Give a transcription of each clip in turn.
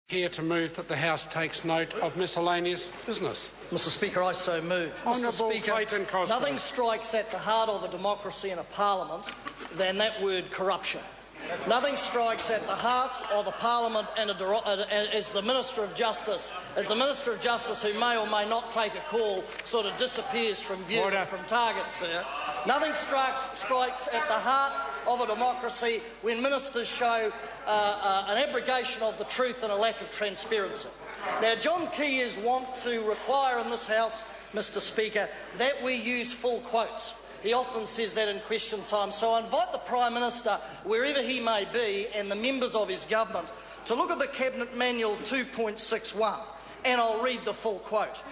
Here to move that the House takes note of miscellaneous business. Mr Speaker, I so move. Honourable Mr Speaker, nothing strikes at the heart of a democracy and a parliament than that word corruption. Nothing strikes at the heart of a parliament and as the Minister of Justice, who may or may not take a call, sort of disappears from view and from target, sir. Nothing strikes at the heart of a democracy when ministers show an abrogation of the truth and a lack of transparency. Now, John Key is wont to require in this House, Mr Speaker, that we use full quotes. He often says that in question time. So I invite the Prime Minister, wherever he may be, and the members of his government to look at the Cabinet Manual 2.61, and I'll read the full quote.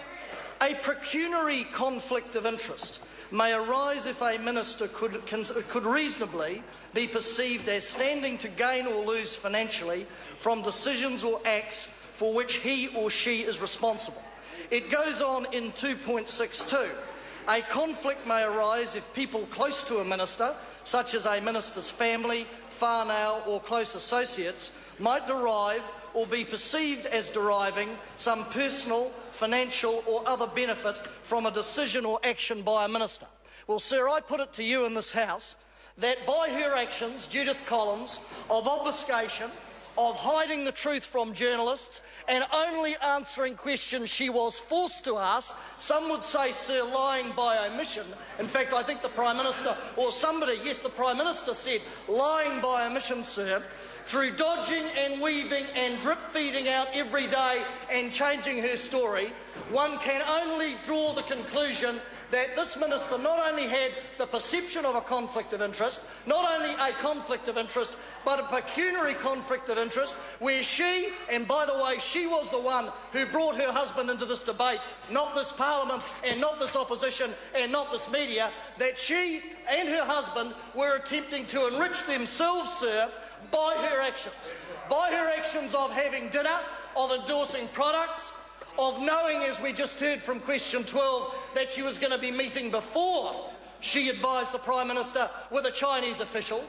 A pecuniary conflict of interest may arise if a minister could reasonably be perceived as standing to gain or lose financially from decisions or acts for which he or she is responsible. It goes on in 2.62. A conflict may arise if people close to a minister, such as a minister's family, whānau or close associates, might derive or be perceived as deriving some personal, financial or other benefit from a decision or action by a minister. Well, sir, I put it to you in this House that by her actions, Judith Collins, of obfuscation, of hiding the truth from journalists and only answering questions she was forced to ask, some would say, sir, lying by omission. In fact, I think the Prime Minister, or somebody, yes, the Prime Minister said lying by omission, sir, through dodging and weaving and drip-feeding out every day and changing her story, one can only draw the conclusion that this minister not only had the perception of a conflict of interest, not only a conflict of interest, but a pecuniary conflict of interest where she, and by the way, she was the one who brought her husband into this debate, not this parliament and not this opposition and not this media, that she and her husband were attempting to enrich themselves, sir, by her actions. By her actions of having dinner, of endorsing products, of knowing, as we just heard from question 12, that she was going to be meeting before she advised the Prime Minister with a Chinese official.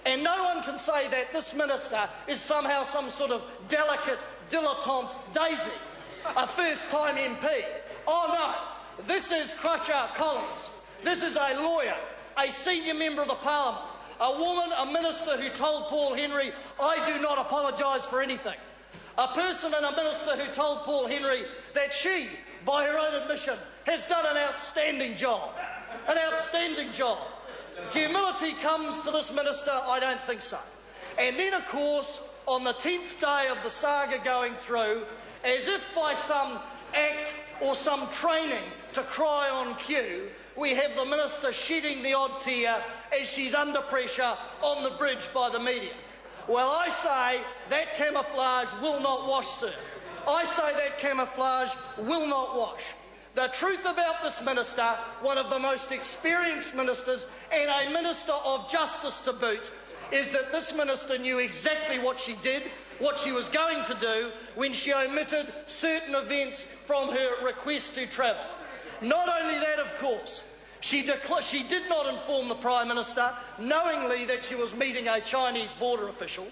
And no one can say that this minister is somehow some sort of delicate, dilettante daisy, a first-time MP. Oh no, this is Crusher Collins. This is a lawyer, a senior member of the Parliament, a woman, a minister who told Paul Henry, I do not apologise for anything. A person and a minister who told Paul Henry that she, by her own admission, has done an outstanding job. An outstanding job. Humility comes to this minister? I don't think so. And then, of course, on the 10th day of the saga going through, as if by some act or some training to cry on cue, we have the minister shedding the odd tear as she's under pressure on the bridge by the media. Well, I say that camouflage will not wash, sir. I say that camouflage will not wash. The truth about this minister, one of the most experienced ministers and a minister of justice to boot, is that this minister knew exactly what she did, what she was going to do when she omitted certain events from her request to travel. Not only that, of course, she did not inform the Prime Minister knowingly that she was meeting a Chinese border official.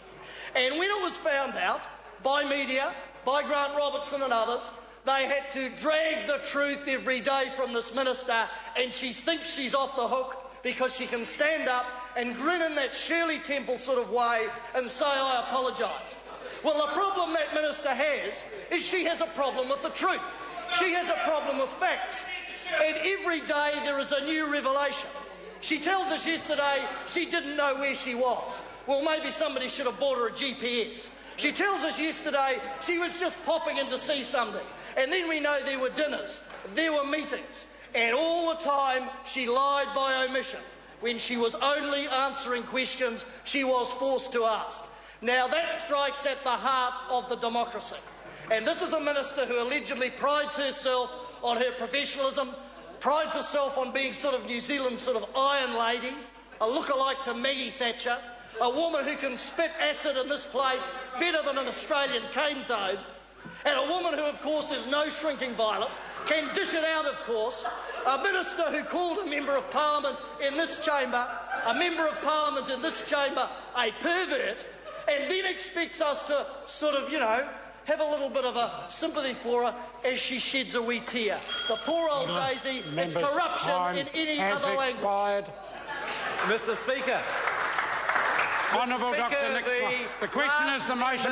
And when it was found out by media, by Grant Robertson and others, they had to drag the truth every day from this minister, and she thinks she's off the hook because she can stand up and grin in that Shirley Temple sort of way and say, I apologised. Well, the problem that minister has is she has a problem with the truth. She has a problem with facts. And every day there is a new revelation. She tells us yesterday she didn't know where she was. Well, maybe somebody should have bought her a GPS. She tells us yesterday she was just popping in to see somebody. And then we know there were dinners, there were meetings, and all the time she lied by omission when she was only answering questions she was forced to ask. Now that strikes at the heart of the democracy. And this is a minister who allegedly prides herself on her professionalism, prides herself on being sort of New Zealand's sort of Iron Lady, a lookalike to Maggie Thatcher, a woman who can spit acid in this place better than an Australian cane toad, and a woman who, of course, is no shrinking violet, can dish it out, of course, a minister who called a member of Parliament in this chamber, a pervert, and then expects us to sort of, have a little bit of a sympathy for her as she sheds a wee tear. The poor old Daisy, it's corruption in any other language. Expired. Mr. Speaker. Honourable Dr. Nixon, the question is the motion.